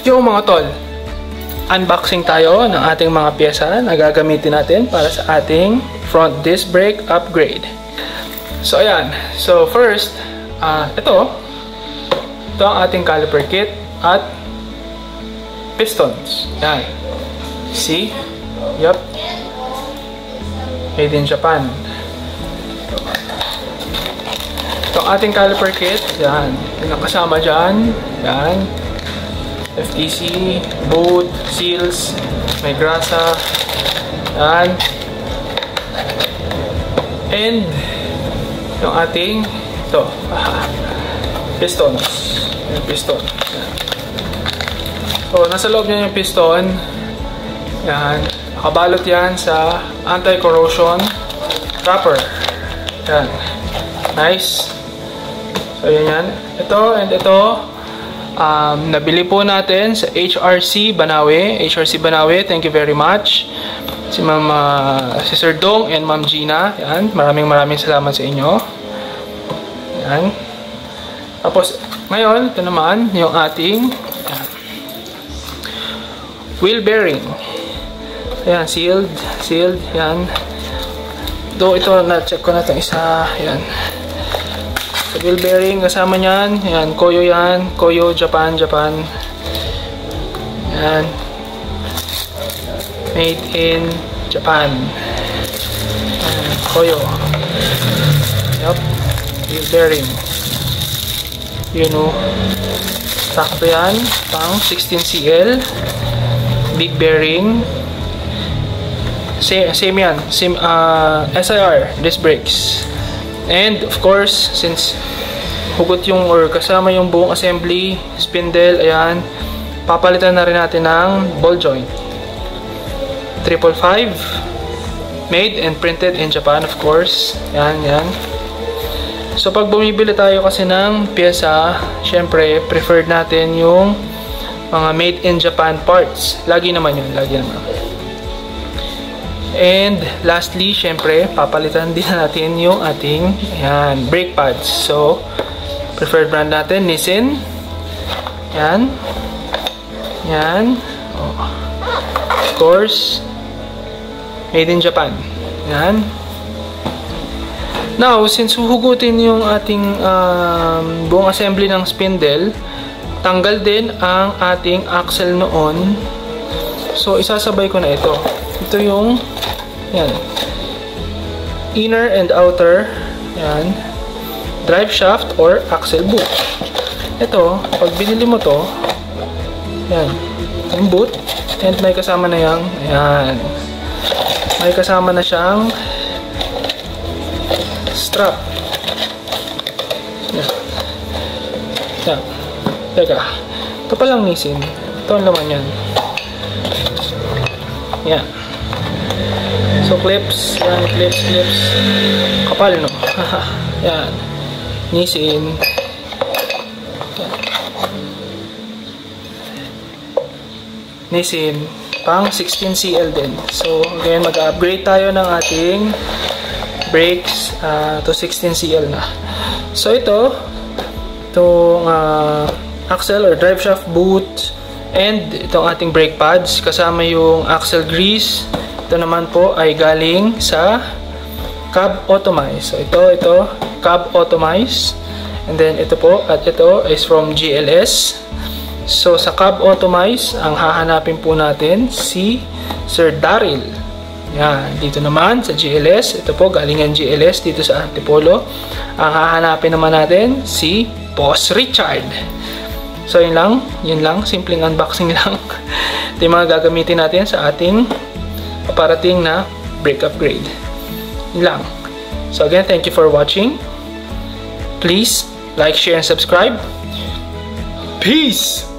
Yo mga tol, unboxing tayo ng ating mga pyesa na gagamitin natin para sa ating front disc brake upgrade. So ayan, so first, ito ang ating caliper kit at pistons. Yan, see? Yup, made in Japan. Ito ang ating caliper kit. Yan, nakasama dyan. Yan, FTC, boot, seals, may grasa, yan. And yung ating pistons. Yung piston. Yan. So, nasa loob niya yung piston. Yan. Nakabalot yan sa anti-corrosion wrapper. Yan. Nice. So, yan. Ito and ito. Nabili po natin sa HRC Banawe. HRC Banawe, thank you very much. Si Sir Dong and Ma'am Gina. Yan, maraming salamat sa inyo. Yan. Tapos, ngayon, ito naman, yung ating wheel bearing. Ayan, sealed. Yan. Ito, na-check ko na itong isa. Yan. So, wheel bearing, kasama nyan. Yan, Koyo yan. Koyo, Japan. Yan. Made in Japan. Yan, Koyo. Yup. Wheel bearing. Yun o. Sakto yan. Pang 16CL. Big bearing. Same yan. Same, SIR. Disc brakes. And of course, since hugot yung or kasama yung buong assembly, spindle, ayan, papalitan na rin natin ng ball joint. 555, made and printed in Japan, of course. Yan. So pag bumibili tayo kasi ng pyesa, syempre preferred natin yung mga made in Japan parts. Lagi naman yun, And lastly, syempre, papalitan din natin yung ating brake pads. So, preferred brand natin, Nissin. Yan. Oh. Of course, made in Japan. Yan. Now, since huhugutin yung ating buong assembly ng spindle, tanggal din ang ating axle noon. So, isasabay ko na ito. Ito yung yan, inner and outer, yan, drive shaft or axle boot. Ito, pag binili mo to, yan, yung boot, and may kasama na yung, yan, may kasama na siyang strap. Yan. Teka, ito palang Nissin. Ito ang laman yan. Yan. So, clips. Yan, clips. Kapal, no? Yan. Nissin. Nissin. Pang 16CL din. So, again, mag-upgrade tayo ng ating brakes to 16CL na. So, itong axle or drive shaft boot and itong ating brake pads kasama yung axle grease. Ito naman po ay galing sa Cab Automize. So ito, Cab Automize. And then ito po, at ito is from GLS. So sa Cab Automize, ang hahanapin po natin si Sir Daryl. Yan, dito naman sa GLS, ito po galing ang GLS dito sa Antipolo. Ang hahanapin naman natin si Boss Richard. So yun lang, simpleng unboxing lang. Ito yung mga gagamitin natin sa ating paparating na brake upgrade. Yun lang. So again, thank you for watching. Please like, share, and subscribe. Peace!